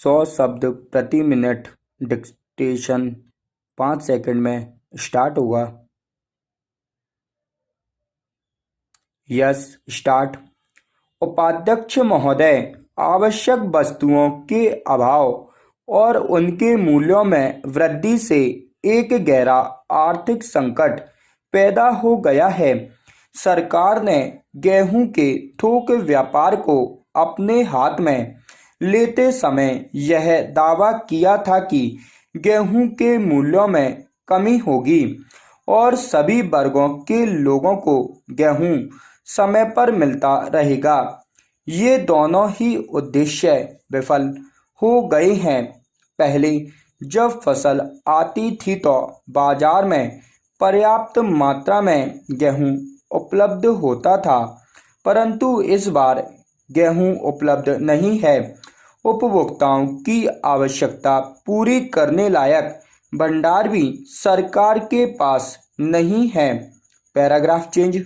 100 शब्द प्रति minute dictation 5 second में स्टार्ट होगा। Yes, start. उपाध्यक्ष महोदय, आवश्यक वस्तुओं के अभाव और उनके मूल्यों में वृद्धि से एक गहरा आर्थिक संकट पैदा हो गया है। सरकार ने गेहूं के थोक व्यापार को अपने हाथ में लेते समय यह दावा किया था कि गेहूं के मूल्यों में कमी होगी और सभी वर्गों के लोगों को गेहूं समय पर मिलता रहेगा। ये दोनों ही उद्देश्य विफल हो गए हैं। पहले जब फसल आती थी तो बाजार में पर्याप्त मात्रा में गेहूं उपलब्ध होता था, परंतु इस बार गेहूं उपलब्ध नहीं है। उपभोक्ताओं की आवश्यकता पूरी करने लायक भंडार भी सरकार के पास नहीं है। Paragraph change.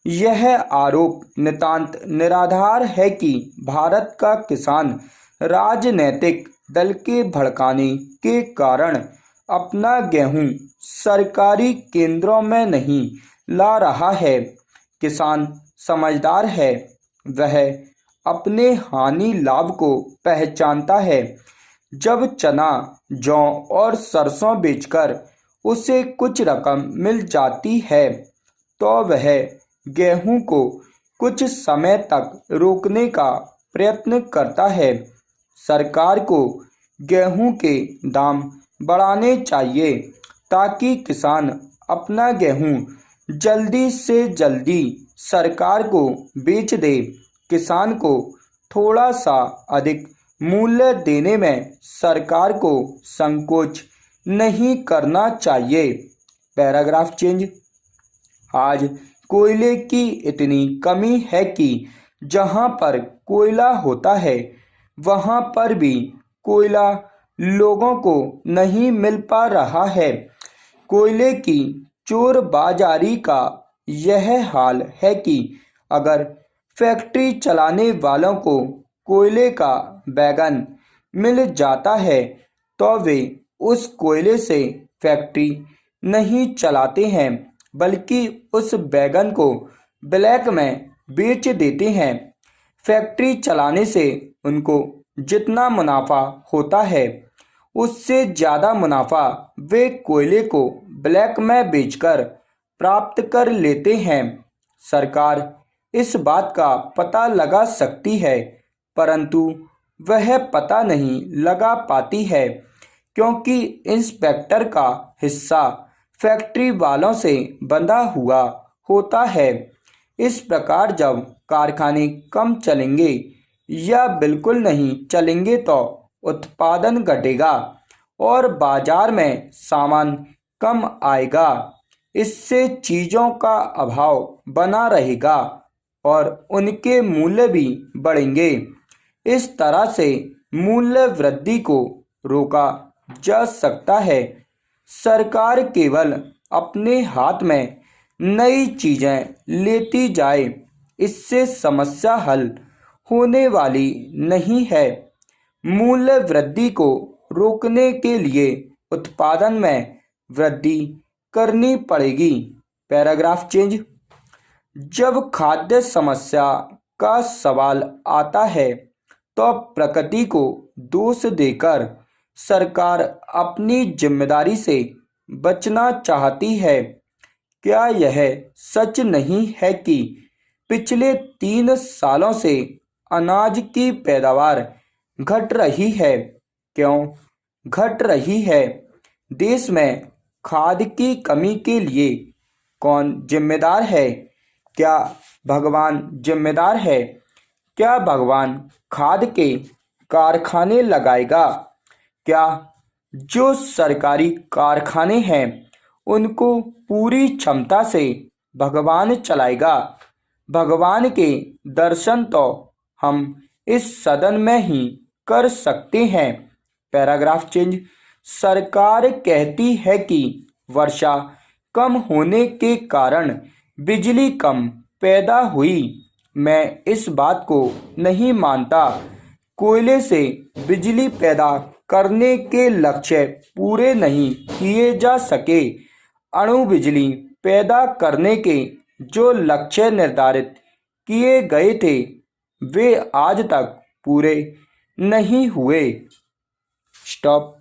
यह आरोप नितांत निराधार है कि भारत का किसान राजनीतिक दल के भड़काने के कारण अपना गेहूं सरकारी केंद्रों में नहीं ला रहा है। किसान समझदार है, वह अपने हानि लाभ को पहचानता है। जब चना, जौ और सरसों बेचकर उसे कुछ रकम मिल जाती है तो वह गेहूं को कुछ समय तक रोकने का प्रयत्न करता है। सरकार को गेहूं के दाम बढ़ाने चाहिए ताकि किसान अपना गेहूं जल्दी से जल्दी सरकार को बेच दे। किसान को थोड़ा सा अधिक मूल्य देने में सरकार को संकोच नहीं करना चाहिए। Paragraph change. आज कोयले की इतनी कमी है कि जहां पर कोयला होता है वहां पर भी कोयला लोगों को नहीं मिल पा रहा है। कोयले की चोर बाजारी का यह हाल है कि अगर फैक्ट्री चलाने वालों को कोयले का वैगन मिल जाता है तो वे उस कोयले से फैक्ट्री नहीं चलाते हैं, बल्कि उस वैगन को ब्लैक में बेच देते हैं। फैक्ट्री चलाने से उनको जितना मुनाफा होता है उससे ज़्यादा मुनाफा वे कोयले को ब्लैक में बेचकर प्राप्त कर लेते हैं। सरकार इस बात का पता लगा सकती है, परंतु वह पता नहीं लगा पाती है क्योंकि इंस्पेक्टर का हिस्सा फैक्ट्री वालों से बंधा हुआ होता है। इस प्रकार जब कारखाने कम चलेंगे या बिल्कुल नहीं चलेंगे तो उत्पादन घटेगा और बाजार में सामान कम आएगा। इससे चीज़ों का अभाव बना रहेगा और उनके मूल्य भी बढ़ेंगे। इस तरह से मूल्य वृद्धि को रोका जा सकता है। सरकार केवल अपने हाथ में नई चीज़ें लेती जाए, इससे समस्या हल होने वाली नहीं है। मूल्य वृद्धि को रोकने के लिए उत्पादन में वृद्धि करनी पड़ेगी। Paragraph change. जब खाद्य समस्या का सवाल आता है तो प्रकृति को दोष देकर सरकार अपनी जिम्मेदारी से बचना चाहती है। क्या यह सच नहीं है कि पिछले 3 सालों से अनाज की पैदावार घट रही है? क्यों घट रही है? देश में खाद की कमी के लिए कौन जिम्मेदार है? क्या भगवान जिम्मेदार है? क्या भगवान खाद के कारखाने लगाएगा? क्या जो सरकारी कारखाने हैं उनको पूरी क्षमता से भगवान चलाएगा? भगवान के दर्शन तो हम इस सदन में ही कर सकते हैं। Paragraph change. सरकार कहती है कि वर्षा कम होने के कारण बिजली कम पैदा हुई। मैं इस बात को नहीं मानता। कोयले से बिजली पैदा करने के लक्ष्य पूरे नहीं किए जा सके। अणु बिजली पैदा करने के जो लक्ष्य निर्धारित किए गए थे वे आज तक पूरे नहीं हुए। स्टॉप।